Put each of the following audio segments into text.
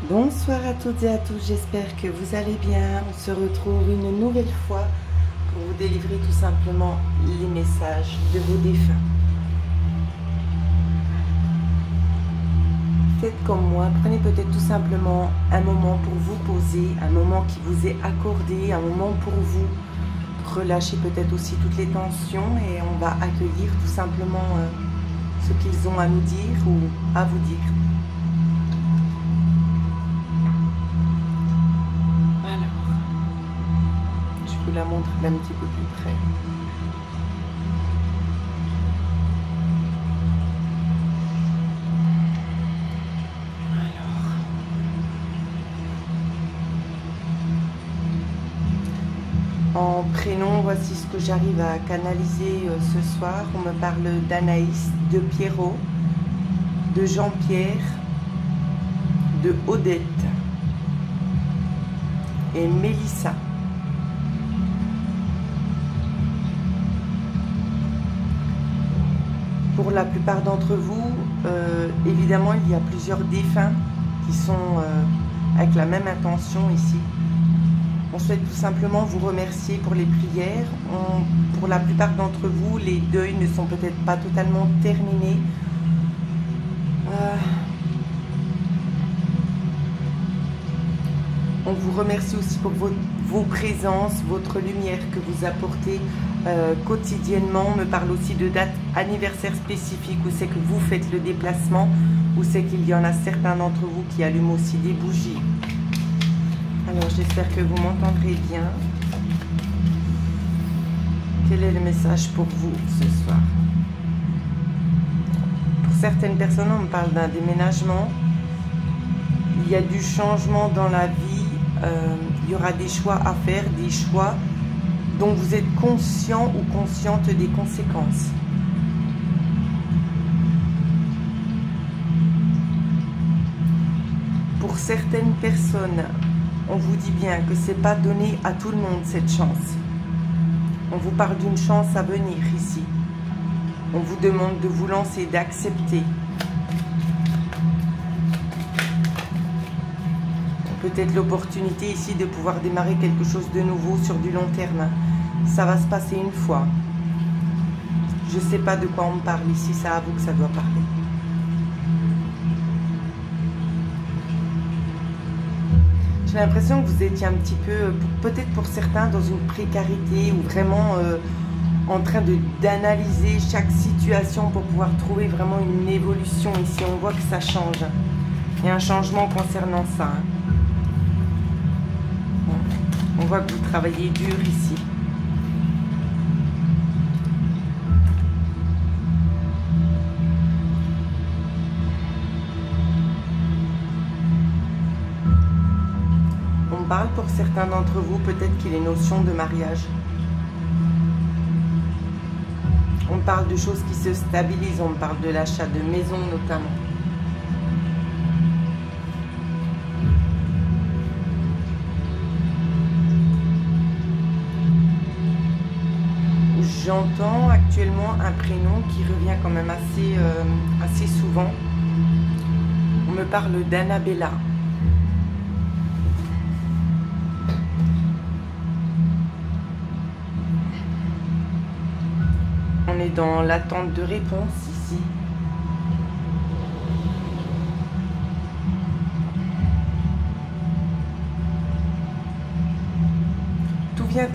Bonsoir à toutes et à tous, j'espère que vous allez bien. On se retrouve une nouvelle fois pour vous délivrer tout simplement les messages de vos défunts. Faites comme moi, prenez peut-être tout simplement un moment pour vous poser, un moment qui vous est accordé, un moment pour vous relâcher peut-être aussi toutes les tensions et on va accueillir tout simplement ce qu'ils ont à nous dire ou à vous dire. Je vous la montre un petit peu plus près. En prénom, voici ce que j'arrive à canaliser ce soir. On me parle d'Anaïs, de Pierrot, de Jean-Pierre, de Odette et Mélissa. Pour la plupart d'entre vous, évidemment, il y a plusieurs défunts qui sont avec la même intention ici. On souhaite tout simplement vous remercier pour les prières. Pour la plupart d'entre vous, les deuils ne sont peut-être pas totalement terminés. On vous remercie aussi pour vos présences, votre lumière que vous apportez quotidiennement. On me parle aussi de dates anniversaires spécifiques où c'est que vous faites le déplacement, où c'est qu'il y en a certains d'entre vous qui allument aussi des bougies. Alors j'espère que vous m'entendrez bien. Quel est le message pour vous ce soir? Pour certaines personnes, on me parle d'un déménagement. Il y a du changement dans la vie. Il y aura des choix à faire, des choix dont vous êtes conscient ou consciente des conséquences. Pour certaines personnes, on vous dit bien que ce n'est pas donné à tout le monde cette chance. On vous parle d'une chance à venir ici. On vous demande de vous lancer, d'accepter. Peut-être l'opportunité ici de pouvoir démarrer quelque chose de nouveau sur du long terme. Ça va se passer une fois. Je ne sais pas de quoi on me parle ici, c'est à vous que ça doit parler. J'ai l'impression que vous étiez un petit peu, peut-être pour certains, dans une précarité ou vraiment en train d'analyser chaque situation pour pouvoir trouver vraiment une évolution ici. On voit que ça change. Il y a un changement concernant ça. On voit que vous travaillez dur ici. On parle pour certains d'entre vous peut-être qu'il est notion de mariage. On parle de choses qui se stabilisent. On parle de l'achat de maison notamment. J'entends actuellement un prénom qui revient quand même assez souvent. On me parle d'Annabella. On est dans l'attente de réponse ici.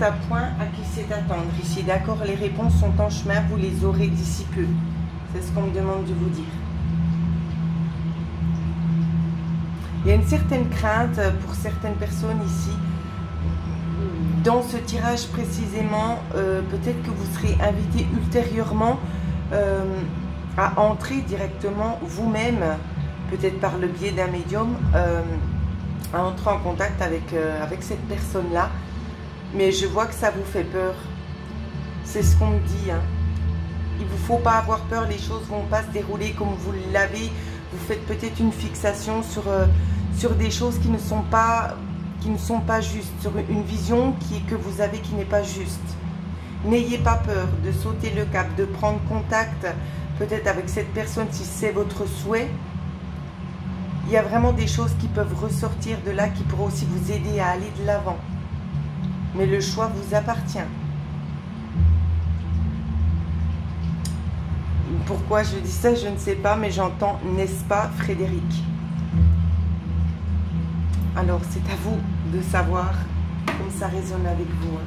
À point à qui c'est attendre ici, d'accord? Les réponses sont en chemin, vous les aurez d'ici peu. C'est ce qu'on me demande de vous dire. Il y a une certaine crainte pour certaines personnes ici. Dans ce tirage précisément, peut-être que vous serez invité ultérieurement à entrer directement vous-même, peut-être par le biais d'un médium, à entrer en contact avec cette personne-là. Mais je vois que ça vous fait peur. C'est ce qu'on me dit. Hein. Il ne vous faut pas avoir peur, les choses ne vont pas se dérouler comme vous l'avez. Vous faites peut-être une fixation sur des choses qui ne sont pas justes, sur une vision que vous avez qui n'est pas juste. N'ayez pas peur de sauter le cap, de prendre contact peut-être avec cette personne si c'est votre souhait. il y a vraiment des choses qui peuvent ressortir de là, qui pourront aussi vous aider à aller de l'avant. Mais le choix vous appartient. Pourquoi je dis ça, je ne sais pas, mais j'entends, n'est-ce pas, Frédéric? Alors, c'est à vous de savoir comme ça résonne avec vous.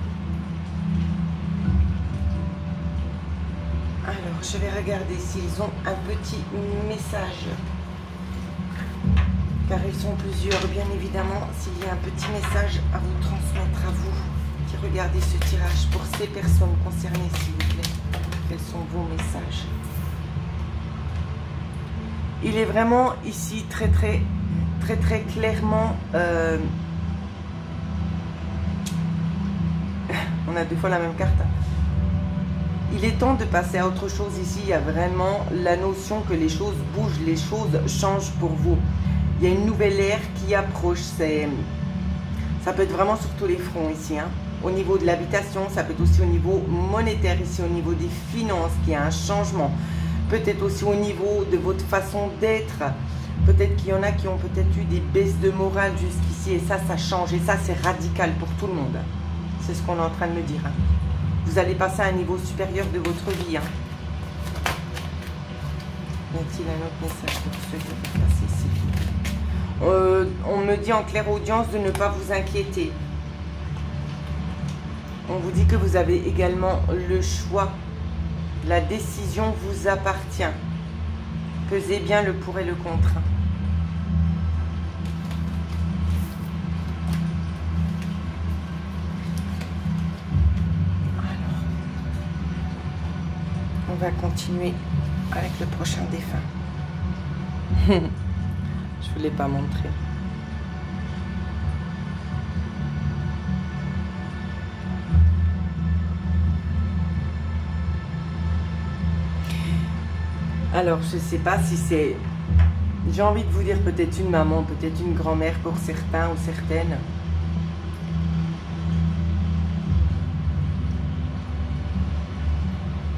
Alors, je vais regarder s'ils ont un petit message. Car ils sont plusieurs, bien évidemment, s'il y a un petit message à vous transmettre à vous qui regardez ce tirage pour ces personnes concernées, s'il vous plaît. Quels sont vos messages? Il est vraiment ici très clairement... on a deux fois la même carte. Il est temps de passer à autre chose ici. Il y a vraiment la notion que les choses bougent, les choses changent pour vous. Il y a une nouvelle ère qui approche. Ça peut être vraiment sur tous les fronts ici. Hein. Au niveau de l'habitation, ça peut être aussi au niveau monétaire ici, au niveau des finances, qu'il y a un changement. Peut-être aussi au niveau de votre façon d'être. Peut-être qu'il y en a qui ont peut-être eu des baisses de morale jusqu'ici. Et ça change. Et ça, c'est radical pour tout le monde. C'est ce qu'on est en train de me dire. Hein. Vous allez passer à un niveau supérieur de votre vie. Hein. Y a-t-il un autre message pour ceux qui veulent passer ici? On me dit en claire audience de ne pas vous inquiéter. On vous dit que vous avez également le choix. La décision vous appartient. Pesez bien le pour et le contre. Alors, on va continuer avec le prochain défunt. Je ne vous l'ai pas montré. Alors, je ne sais pas si c'est... J'ai envie de vous dire peut-être une maman, peut-être une grand-mère pour certains ou certaines.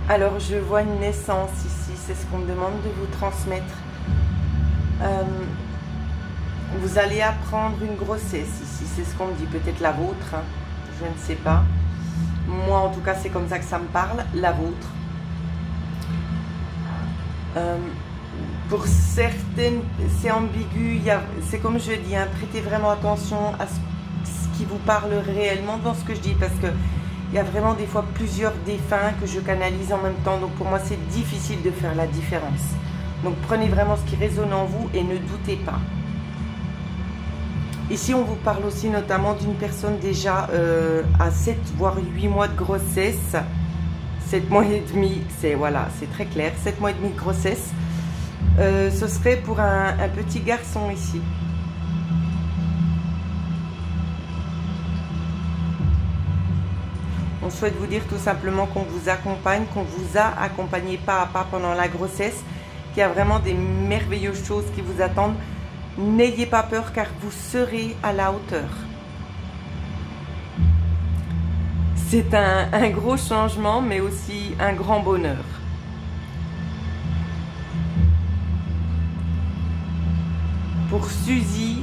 Alors, je vois une naissance ici. C'est ce qu'on me demande de vous transmettre. Vous allez apprendre une grossesse ici. C'est ce qu'on me dit. Peut-être la vôtre. Hein. Je ne sais pas. Moi, en tout cas, c'est comme ça que ça me parle. La vôtre. Pour certaines, c'est ambigu, c'est comme je dis, hein, prêtez vraiment attention à ce qui vous parle réellement dans ce que je dis, parce que il y a vraiment des fois plusieurs défunts que je canalise en même temps, donc pour moi c'est difficile de faire la différence. Donc prenez vraiment ce qui résonne en vous et ne doutez pas. Ici on vous parle aussi notamment d'une personne déjà à 7 voire 8 mois de grossesse. 7 mois et demi, c'est voilà, c'est très clair, 7 mois et demi de grossesse. Ce serait pour un petit garçon ici. On souhaite vous dire tout simplement qu'on vous accompagne, qu'on vous a accompagné pas à pas pendant la grossesse, qu'il y a vraiment des merveilleuses choses qui vous attendent. N'ayez pas peur car vous serez à la hauteur. C'est un gros changement, mais aussi un grand bonheur. Pour Suzy,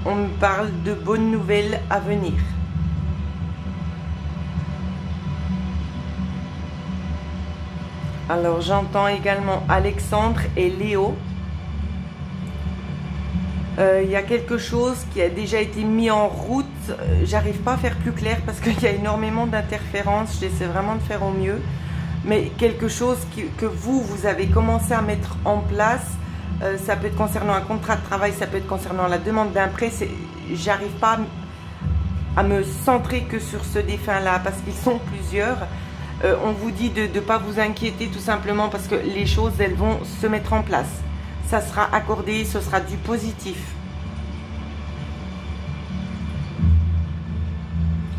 on me parle de bonnes nouvelles à venir. Alors j'entends également Alexandre et Léo. Il y a quelque chose qui a déjà été mis en route. J'arrive pas à faire plus clair parce qu'il y a énormément d'interférences. J'essaie vraiment de faire au mieux. Mais quelque chose que vous avez commencé à mettre en place. Ça peut être concernant un contrat de travail, ça peut être concernant la demande d'un prêt. J'arrive pas à me centrer que sur ce défunt-là parce qu'ils sont plusieurs. On vous dit de ne pas vous inquiéter tout simplement parce que les choses, elles vont se mettre en place. Ça sera accordé, ce sera du positif.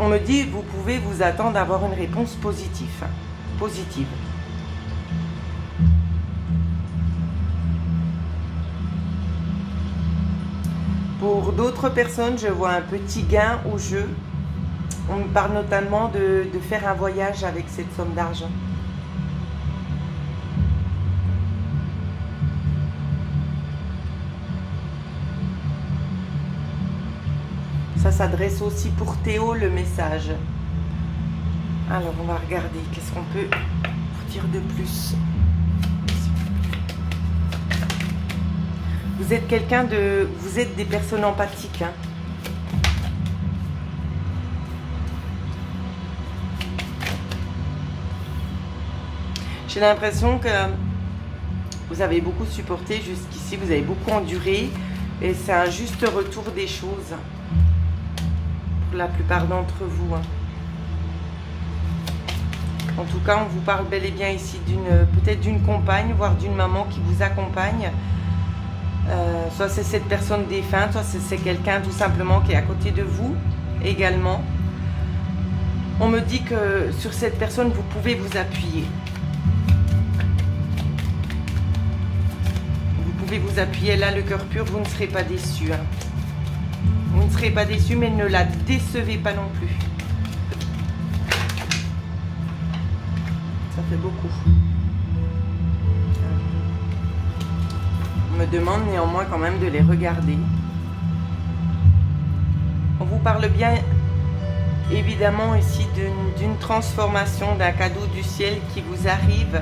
On me dit, vous pouvez vous attendre à avoir une réponse positive. Pour d'autres personnes, je vois un petit gain au jeu. On me parle notamment de faire un voyage avec cette somme d'argent. Ça s'adresse aussi pour Théo, le message. Alors, on va regarder. Qu'est-ce qu'on peut vous dire de plus? Vous êtes quelqu'un de... Vous êtes des personnes empathiques. Hein. J'ai l'impression que vous avez beaucoup supporté jusqu'ici. Vous avez beaucoup enduré. Et c'est un juste retour des choses. Pour la plupart d'entre vous. Hein. En tout cas, on vous parle bel et bien ici peut-être d'une compagne, voire d'une maman qui vous accompagne. Soit c'est cette personne défunte, soit c'est quelqu'un tout simplement qui est à côté de vous également. On me dit que sur cette personne, vous pouvez vous appuyer. Vous pouvez vous appuyer. Là, le cœur pur, vous ne serez pas déçus. Hein. Vous ne serez pas déçus, mais ne la décevez pas non plus. Ça fait beaucoup. On me demande néanmoins quand même de les regarder. On vous parle bien évidemment ici d'une transformation, d'un cadeau du ciel qui vous arrive.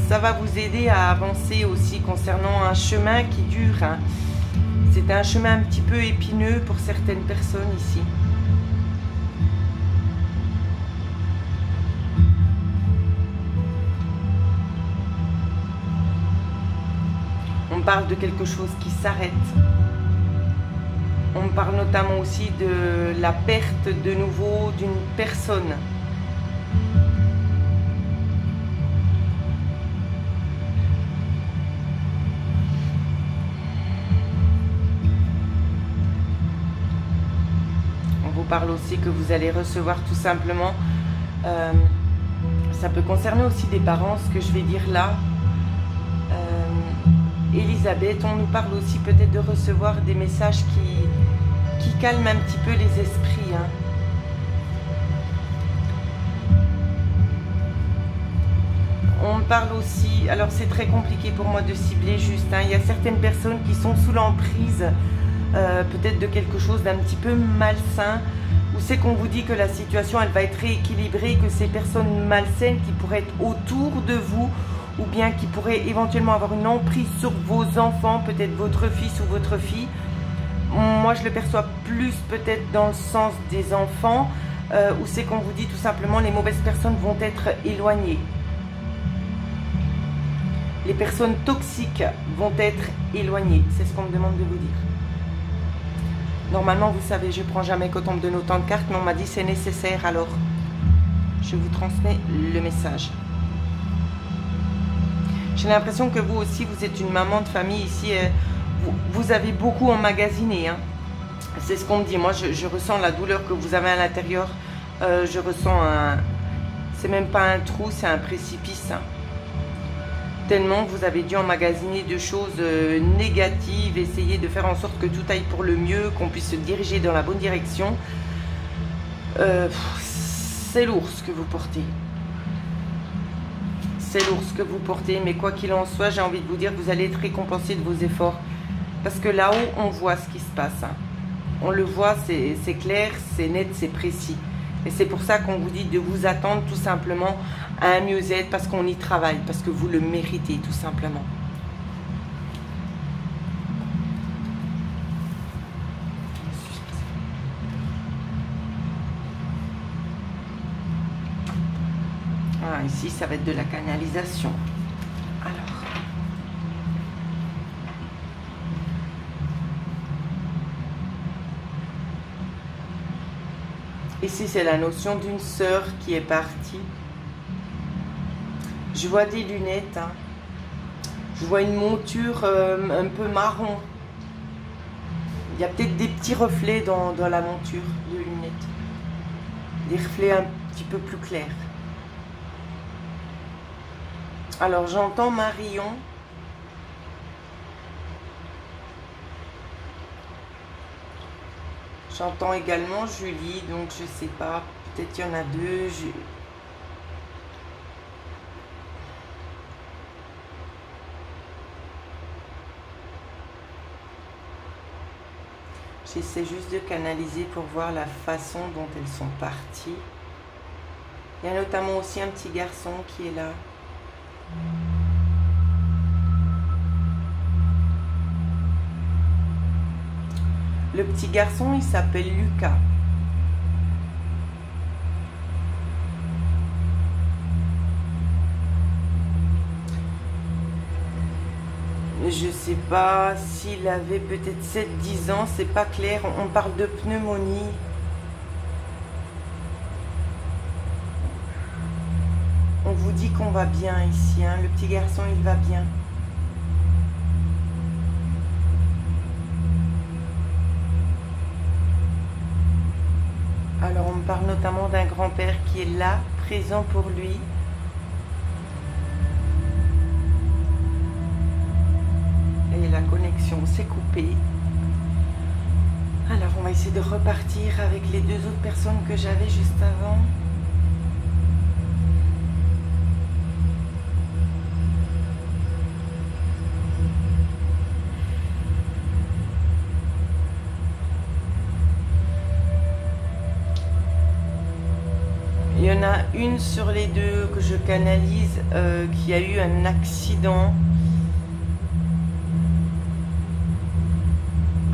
Ça va vous aider à avancer aussi concernant un chemin qui dure. Hein. C'est un chemin un petit peu épineux pour certaines personnes ici. On parle de quelque chose qui s'arrête. On parle notamment aussi de la perte de nouveau d'une personne. On vous parle aussi que vous allez recevoir tout simplement, ça peut concerner aussi des parents, ce que je vais dire là. Elisabeth, on nous parle aussi peut-être de recevoir des messages qui calment un petit peu les esprits. Hein. On parle aussi, alors c'est très compliqué pour moi de cibler juste, hein. Il y a certaines personnes qui sont sous l'emprise peut-être de quelque chose d'un petit peu malsain, où c'est qu'on vous dit que la situation elle va être rééquilibrée, que ces personnes malsaines qui pourraient être autour de vous, ou bien qui pourraient éventuellement avoir une emprise sur vos enfants, peut-être votre fils ou votre fille. Moi, je le perçois plus peut-être dans le sens des enfants, où c'est qu'on vous dit tout simplement les mauvaises personnes vont être éloignées. Les personnes toxiques vont être éloignées. C'est ce qu'on me demande de vous dire. Normalement, vous savez, je ne prends jamais qu'au tombe de autant de cartes, mais on m'a dit c'est nécessaire, alors je vous transmets le message. J'ai l'impression que vous aussi, vous êtes une maman de famille ici. Vous avez beaucoup emmagasiné. Hein. C'est ce qu'on me dit. Moi, je ressens la douleur que vous avez à l'intérieur. Je ressens un... C'est même pas un trou, c'est un précipice. Hein. Tellement vous avez dû emmagasiner de choses négatives, essayer de faire en sorte que tout aille pour le mieux, qu'on puisse se diriger dans la bonne direction. C'est lourd ce que vous portez. C'est lourd ce que vous portez, mais quoi qu'il en soit, j'ai envie de vous dire que vous allez être récompensé de vos efforts. Parce que là-haut, on voit ce qui se passe. Hein. On le voit, c'est clair, c'est net, c'est précis. Et c'est pour ça qu'on vous dit de vous attendre tout simplement à un mieux-être, parce qu'on y travaille, parce que vous le méritez tout simplement. Ah, ici, ça va être de la canalisation. Alors. Ici, c'est la notion d'une sœur qui est partie. Je vois des lunettes. Hein. Je vois une monture un peu marron. Il y a peut-être des petits reflets dans la monture de lunettes. Des reflets un petit peu plus clairs. Alors, j'entends Marion. J'entends également Julie, donc je sais pas, peut-être qu'il y en a deux. J'essaie juste de canaliser pour voir la façon dont elles sont parties. Il y a notamment aussi un petit garçon qui est là. Le petit garçon, il s'appelle Lucas. Je sais pas s'il avait peut-être 7-10 ans, c'est pas clair. On parle de pneumonie. On vous dit qu'on va bien ici, hein. Le petit garçon, il va bien. Alors, on me parle notamment d'un grand-père qui est là, présent pour lui. Et la connexion s'est coupée. Alors, on va essayer de repartir avec les deux autres personnes que j'avais juste avant. Il y en a une sur les deux que je canalise qui a eu un accident.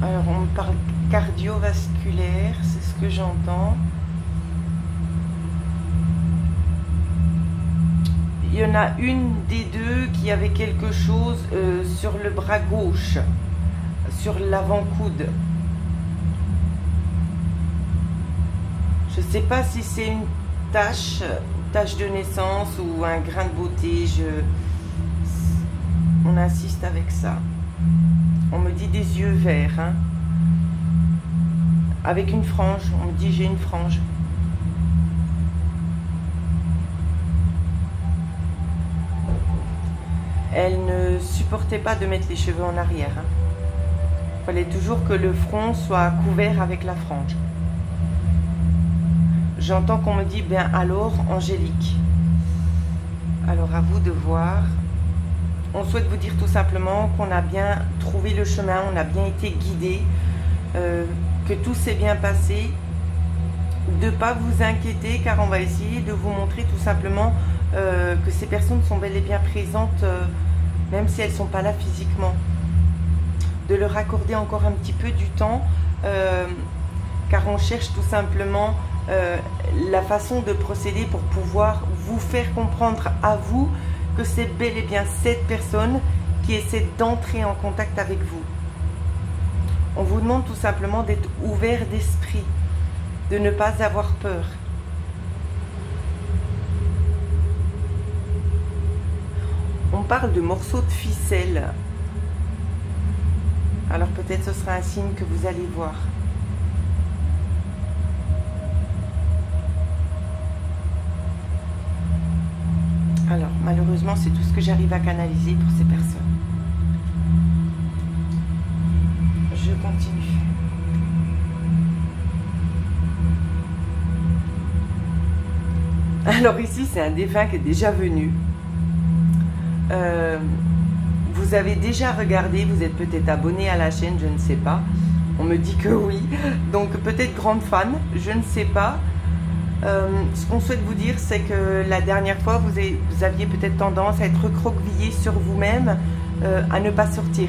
Alors on me parle cardiovasculaire, c'est ce que j'entends. Il y en a une des deux qui avait quelque chose sur le bras gauche, sur l'avant-coude. Je ne sais pas si c'est une tache de naissance ou un grain de beauté. On insiste avec ça. On me dit des yeux verts, hein. Avec une frange. On me dit j'ai une frange. Elle ne supportait pas de mettre les cheveux en arrière, hein. Il fallait toujours que le front soit couvert avec la frange. J'entends qu'on me dit, bien alors, Angélique. Alors, à vous de voir. On souhaite vous dire tout simplement qu'on a bien trouvé le chemin, on a bien été guidé, que tout s'est bien passé. De ne pas vous inquiéter, car on va essayer de vous montrer tout simplement que ces personnes sont bel et bien présentes, même si elles ne sont pas là physiquement. De leur accorder encore un petit peu du temps, car on cherche tout simplement la façon de procéder pour pouvoir vous faire comprendre à vous que c'est bel et bien cette personne qui essaie d'entrer en contact avec vous. On vous demande tout simplement d'être ouvert d'esprit, de ne pas avoir peur. On parle de morceaux de ficelle. Alors peut-être ce sera un signe que vous allez voir. Alors, malheureusement, c'est tout ce que j'arrive à canaliser pour ces personnes. Je continue. Alors ici, c'est un défunt qui est déjà venu. Vous avez déjà regardé, vous êtes peut-être abonné à la chaîne, je ne sais pas. On me dit que oui. Donc peut-être grande fan, je ne sais pas. Ce qu'on souhaite vous dire, c'est que la dernière fois, vous aviez peut-être tendance à être recroquevillé sur vous-même, à ne pas sortir.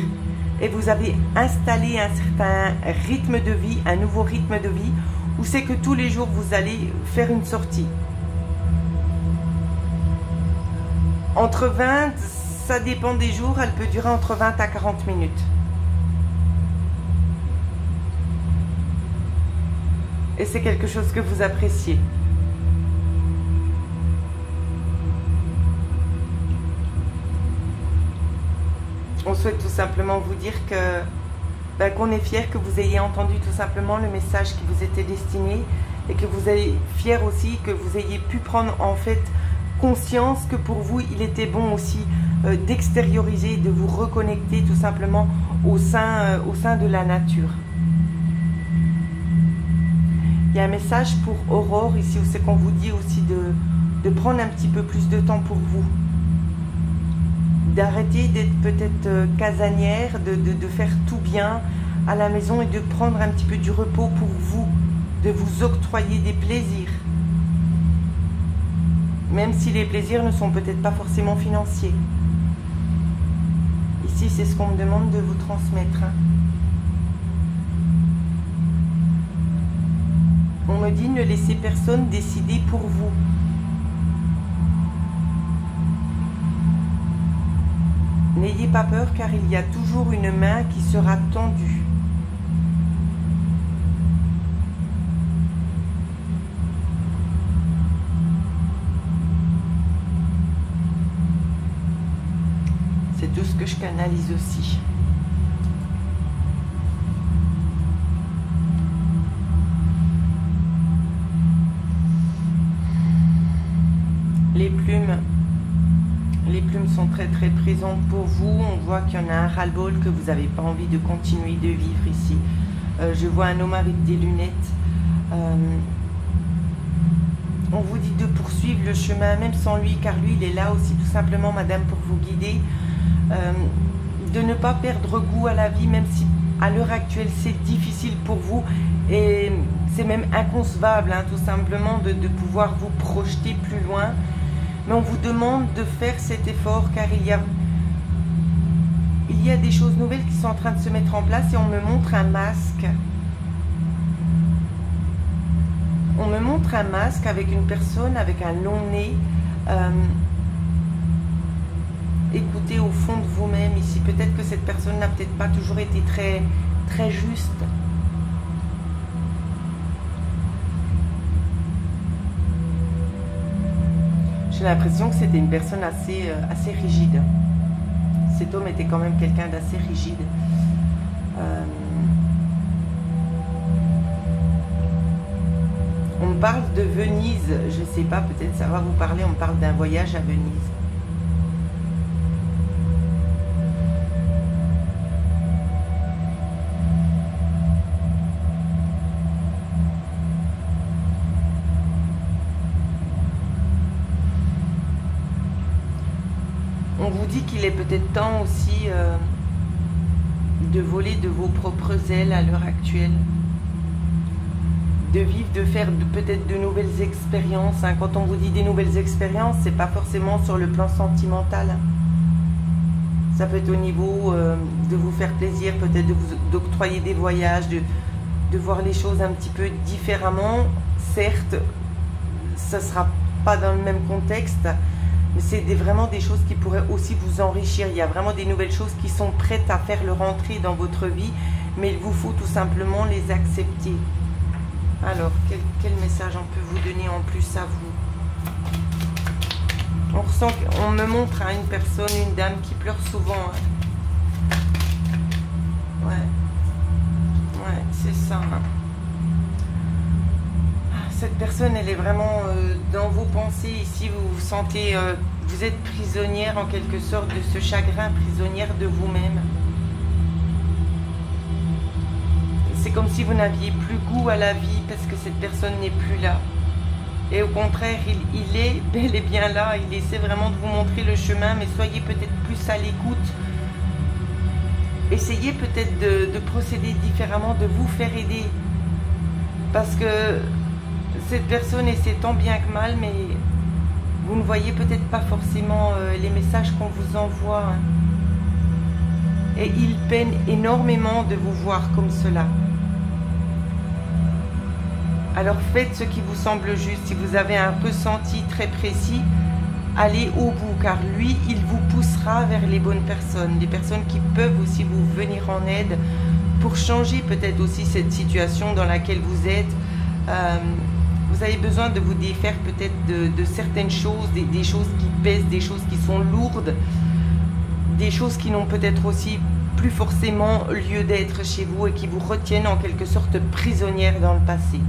Et vous avez installé un certain rythme de vie, un nouveau rythme de vie, où c'est que tous les jours, vous allez faire une sortie. Entre 20, ça dépend des jours, elle peut durer entre 20 à 40 minutes. Et c'est quelque chose que vous appréciez. On souhaite tout simplement vous dire que qu'on est fier que vous ayez entendu tout simplement le message qui vous était destiné et que vous êtes fier aussi que vous ayez pu prendre en fait conscience que pour vous il était bon aussi d'extérioriser, de vous reconnecter tout simplement au sein de la nature. Il y a un message pour Aurore ici où c'est qu'on vous dit aussi de prendre un petit peu plus de temps pour vous. D'arrêter d'être peut-être casanière, de faire tout bien, à la maison et de prendre un petit peu du repos pour vous, de vous octroyer des plaisirs. Même si les plaisirs ne sont peut-être pas forcément financiers. Ici, c'est ce qu'on me demande de vous transmettre. On me dit ne laissez personne décider pour vous. N'ayez pas peur car il y a toujours une main qui sera tendue. C'est tout ce que je canalise aussi. Les plumes sont très très présentes pour vous. On voit qu'il y en a un ras-le-bol, que vous n'avez pas envie de continuer de vivre ici. Je vois un homme avec des lunettes. On vous dit de poursuivre le chemin même sans lui, car lui il est là aussi tout simplement, madame, pour vous guider. De ne pas perdre goût à la vie, même si à l'heure actuelle c'est difficile pour vous. Et c'est même inconcevable, hein, tout simplement, de pouvoir vous projeter plus loin. Mais on vous demande de faire cet effort car il y a des choses nouvelles qui sont en train de se mettre en place et on me montre un masque. On me montre un masque avec une personne avec un long nez. Écoutez au fond de vous-même ici. Peut-être que cette personne n'a peut-être pas toujours été très, très juste. J'ai l'impression que c'était une personne assez rigide. Cet homme était quand même quelqu'un d'assez rigide. On me parle de Venise. Je ne sais pas, peut-être ça va vous parler. On me parle d'un voyage à Venise. On vous dit qu'il est peut-être temps aussi de voler de vos propres ailes à l'heure actuelle. De vivre, de faire peut-être de nouvelles expériences. Hein. Quand on vous dit des nouvelles expériences, c'est pas forcément sur le plan sentimental. Ça peut être au niveau de vous faire plaisir, peut-être d'octroyer des voyages, de voir les choses un petit peu différemment. Certes, ça ne sera pas dans le même contexte, mais c'est vraiment des choses qui pourraient aussi vous enrichir. Il y a vraiment des nouvelles choses qui sont prêtes à faire leur entrée dans votre vie, mais il vous faut tout simplement les accepter. Alors, quel message on peut vous donner en plus à vous? On ressent, on me montre hein, une personne, une dame qui pleure souvent. Hein. Ouais, c'est ça. Hein. Cette personne, elle est vraiment dans vos pensées. Ici, vous vous sentez, vous êtes prisonnière en quelque sorte de ce chagrin, prisonnière de vous-même. C'est comme si vous n'aviez plus goût à la vie parce que cette personne n'est plus là. Et au contraire, il est bel et bien là. Il essaie vraiment de vous montrer le chemin, mais soyez peut-être plus à l'écoute. Essayez peut-être de procéder différemment, de vous faire aider. Parce que cette personne essaie tant bien que mal, mais vous ne voyez peut-être pas forcément les messages qu'on vous envoie. Hein. Et il peine énormément de vous voir comme cela. Alors faites ce qui vous semble juste. Si vous avez un ressenti très précis, allez au bout, car lui, il vous poussera vers les bonnes personnes. Des personnes qui peuvent aussi vous venir en aide pour changer peut-être aussi cette situation dans laquelle vous êtes. Vous avez besoin de vous défaire peut-être de certaines choses, des choses qui pèsent, des choses qui sont lourdes, des choses qui n'ont peut-être aussi plus forcément lieu d'être chez vous et qui vous retiennent en quelque sorte prisonnière dans le passé.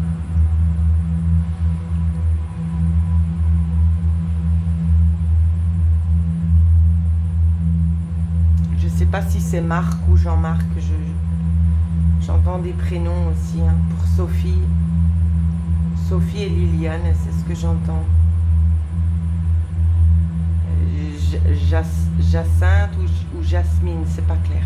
Je ne sais pas si c'est Marc ou Jean-Marc, j'entends des prénoms aussi hein, pour Sophie. Sophie et Liliane, c'est ce que j'entends. Jacinthe ou Jasmine, c'est pas clair.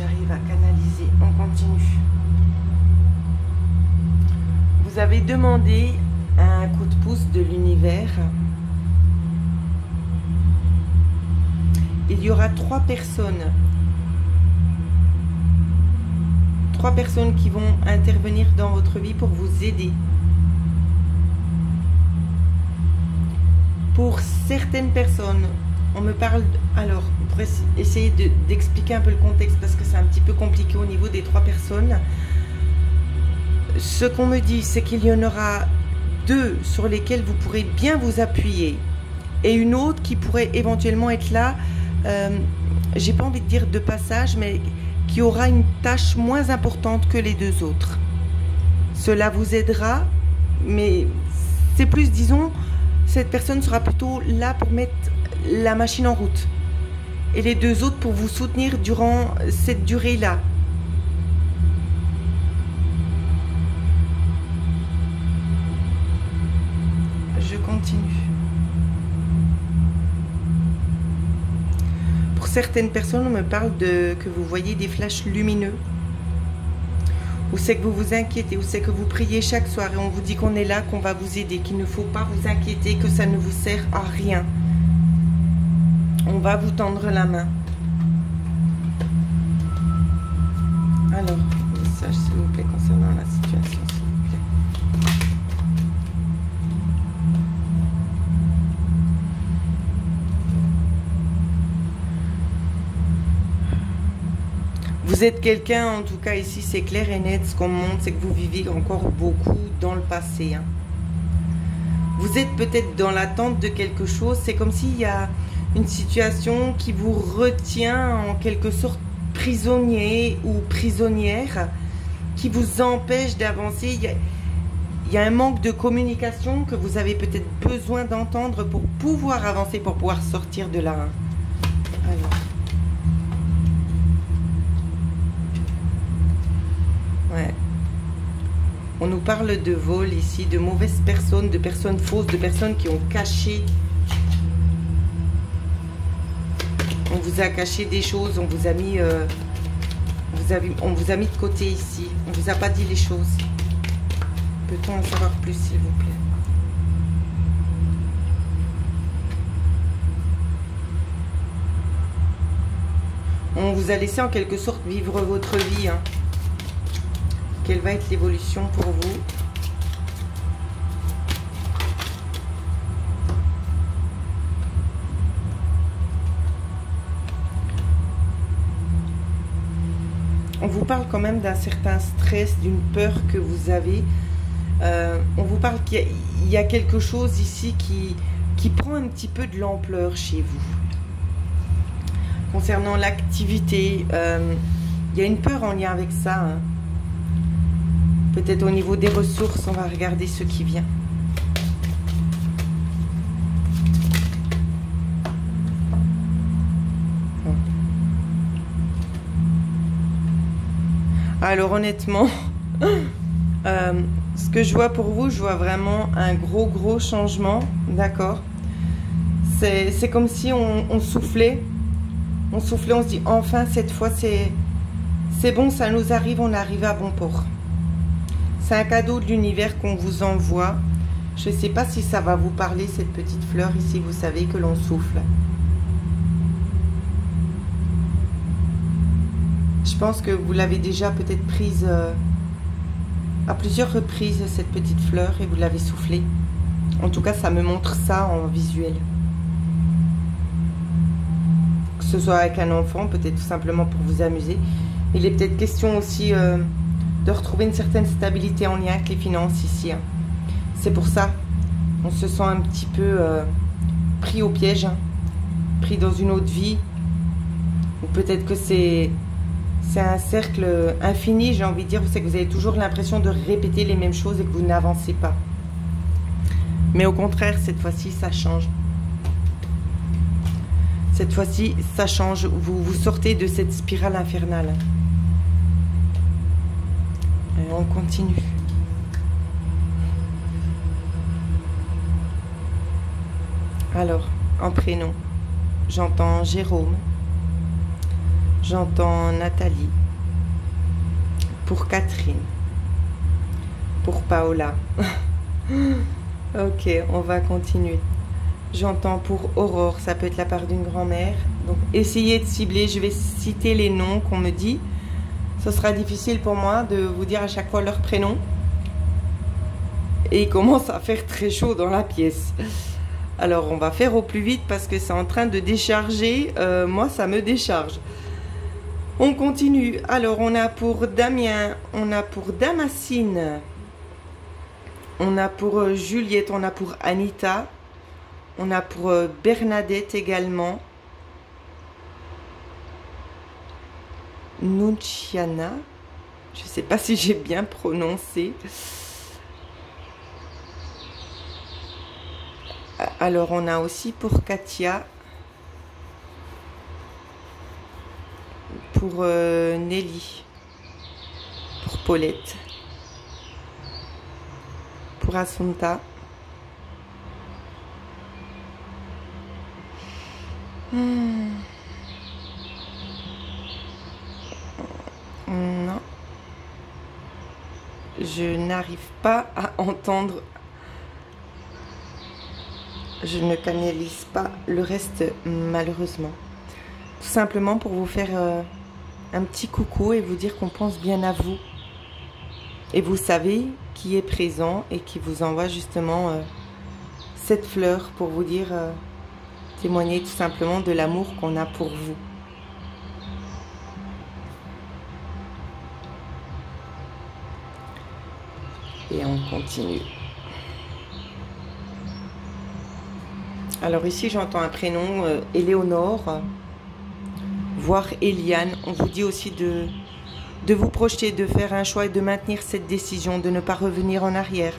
j'arrive à canaliser. On continue. Vous avez demandé un coup de pouce de l'univers. Il y aura 3 personnes. 3 personnes qui vont intervenir dans votre vie pour vous aider. Pour certaines personnes, on me parle... Alors, pour essayer d'expliquer un peu le contexte, parce que c'est un petit peu compliqué au niveau des 3 personnes. Ce qu'on me dit, c'est qu'il y en aura 2 sur lesquelles vous pourrez bien vous appuyer. Et une autre qui pourrait éventuellement être là, j'ai pas envie de dire de passage, mais qui aura une tâche moins importante que les 2 autres. Cela vous aidera, mais c'est plus, disons, cette personne sera plutôt là pour mettre la machine en route. Et les 2 autres pour vous soutenir durant cette durée-là. Je continue. Pour certaines personnes, on me parle que vous voyez des flashs lumineux. Ou c'est que vous vous inquiétez, ou c'est que vous priez chaque soir et on vous dit qu'on est là, qu'on va vous aider, qu'il ne faut pas vous inquiéter, que ça ne vous sert à rien. On va vous tendre la main. Alors, message s'il vous plaît concernant la situation, s'il vous plaît. Vous êtes quelqu'un, en tout cas ici, c'est clair et net, ce qu'on montre, c'est que vous vivez encore beaucoup dans le passé. Hein. Vous êtes peut-être dans l'attente de quelque chose, c'est comme s'il y a une situation qui vous retient en quelque sorte prisonnier ou prisonnière, qui vous empêche d'avancer. Il y a un manque de communication que vous avez peut-être besoin d'entendre pour pouvoir avancer, pour pouvoir sortir de là. Alors. Ouais. On nous parle de vol ici, de mauvaises personnes, de personnes fausses, de personnes qui ont caché. On vous a caché des choses, on vous a mis, on vous a mis de côté ici. On vous a pas dit les choses. Peut-on en savoir plus, s'il vous plaît? On vous a laissé en quelque sorte vivre votre vie. Hein. Quelle va être l'évolution pour vous? On vous parle quand même d'un certain stress, d'une peur que vous avez. On vous parle qu'il y a quelque chose ici qui prend un petit peu de l'ampleur chez vous. Concernant l'activité, il y a une peur en lien avec ça. Hein. Peut-être au niveau des ressources, on va regarder ce qui vient. Alors honnêtement, ce que je vois pour vous, je vois vraiment un gros changement, d'accord? C'est comme si on soufflait, on se dit enfin cette fois c'est bon, ça nous arrive, on arrive à bon port. C'est un cadeau de l'univers qu'on vous envoie. Je ne sais pas si ça va vous parler, cette petite fleur ici, vous savez, que l'on souffle. Je pense que vous l'avez déjà peut-être prise à plusieurs reprises, cette petite fleur, et vous l'avez soufflée. En tout cas, ça me montre ça en visuel. Que ce soit avec un enfant, peut-être tout simplement pour vous amuser. Il est peut-être question aussi de retrouver une certaine stabilité en lien avec les finances ici. Hein. C'est pour ça, on se sent un petit peu pris au piège, hein, pris dans une autre vie. Ou peut-être que c'est un cercle infini, j'ai envie de dire. C'est que vous avez toujours l'impression de répéter les mêmes choses et que vous n'avancez pas. Mais au contraire, cette fois-ci, ça change. Cette fois-ci, ça change. Vous sortez de cette spirale infernale. Et on continue. Alors, en prénom, j'entends Jérôme, J'entends Nathalie. Pour Catherine. Pour Paola. Ok, on va continuer. J'entends pour Aurore, ça peut être la part d'une grand-mère. Donc essayez de cibler, je vais citer les noms qu'on me dit. Ce sera difficile pour moi de vous dire à chaque fois leur prénom. Et il commence à faire très chaud dans la pièce. Alors on va faire au plus vite parce que c'est en train de décharger. Moi ça me décharge. On continue. Alors on a pour Damien, on a pour Damascene, on a pour Juliette, on a pour Anita. On a pour Bernadette également. Nunciana. Je ne sais pas si j'ai bien prononcé. Alors, on a aussi pour Katia. Pour Nelly. Pour Paulette. Pour Assunta. Non. Je n'arrive pas à entendre. Je ne canalise pas le reste, malheureusement. Tout simplement pour vous faire un petit coucou et vous dire qu'on pense bien à vous. Et vous savez qui est présent et qui vous envoie justement cette fleur pour vous dire... témoigner tout simplement de l'amour qu'on a pour vous. Et on continue. Alors ici j'entends un prénom, Éléonore, voire Eliane. On vous dit aussi de vous projeter, de faire un choix et de maintenir cette décision, de ne pas revenir en arrière.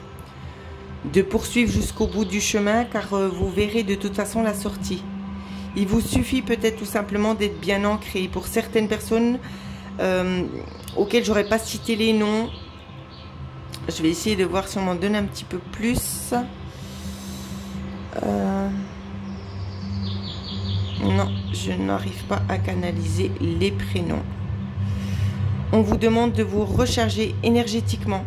De poursuivre jusqu'au bout du chemin car vous verrez de toute façon la sortie. Il vous suffit peut-être tout simplement d'être bien ancré. Pour certaines personnes auxquelles j'aurais pas cité les noms, je vais essayer de voir si on m'en donne un petit peu plus. Non, je n'arrive pas à canaliser les prénoms. On vous demande de vous recharger énergétiquement.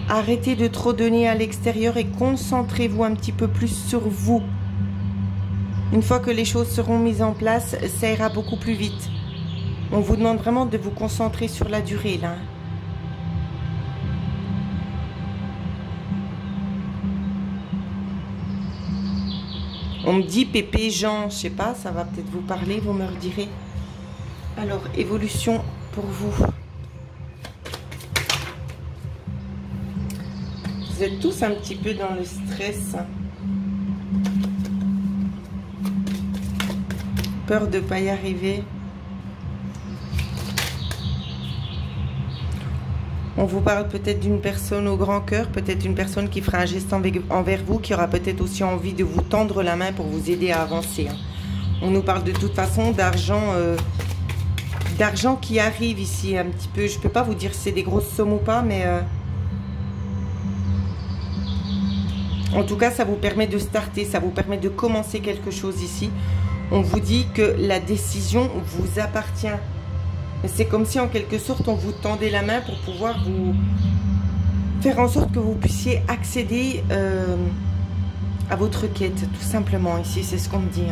Arrêtez de trop donner à l'extérieur et concentrez-vous un petit peu plus sur vous. Une fois que les choses seront mises en place, ça ira beaucoup plus vite. On vous demande vraiment de vous concentrer sur la durée là. On me dit Pépé, Jean, je sais pas, ça va peut-être vous parler, vous me redirez. Alors, évolution pour vous. Vous êtes tous un petit peu dans le stress. Peur de ne pas y arriver. On vous parle peut-être d'une personne au grand cœur, peut-être une personne qui fera un geste envers vous, qui aura peut-être aussi envie de vous tendre la main pour vous aider à avancer. On nous parle de toute façon d'argent qui arrive ici un petit peu. Je ne peux pas vous dire si c'est des grosses sommes ou pas, mais... en tout cas, ça vous permet de starter, ça vous permet de commencer quelque chose ici. On vous dit que la décision vous appartient. C'est comme si en quelque sorte on vous tendait la main pour pouvoir vous faire en sorte que vous puissiez accéder à votre quête, tout simplement. Ici, c'est ce qu'on me dit.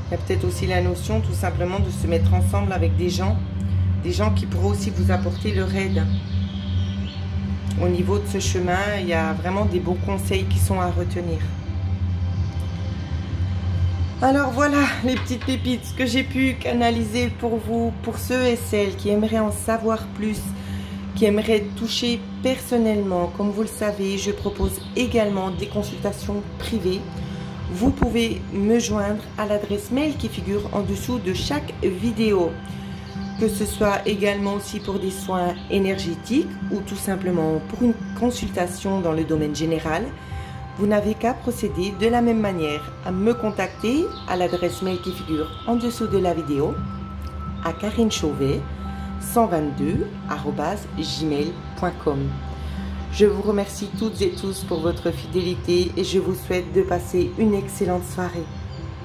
Il y a peut-être aussi la notion tout simplement de se mettre ensemble avec des gens qui pourraient aussi vous apporter leur aide. Au niveau de ce chemin, il y a vraiment des bons conseils qui sont à retenir. Alors voilà les petites pépites que j'ai pu canaliser pour vous, pour ceux et celles qui aimeraient en savoir plus, qui aimeraient toucher personnellement. Comme vous le savez, je propose également des consultations privées. Vous pouvez me joindre à l'adresse mail qui figure en dessous de chaque vidéo. Que ce soit également aussi pour des soins énergétiques ou tout simplement pour une consultation dans le domaine général, vous n'avez qu'à procéder de la même manière à me contacter à l'adresse mail qui figure en dessous de la vidéo à karinechauvet122@gmail.com. Je vous remercie toutes et tous pour votre fidélité et je vous souhaite de passer une excellente soirée.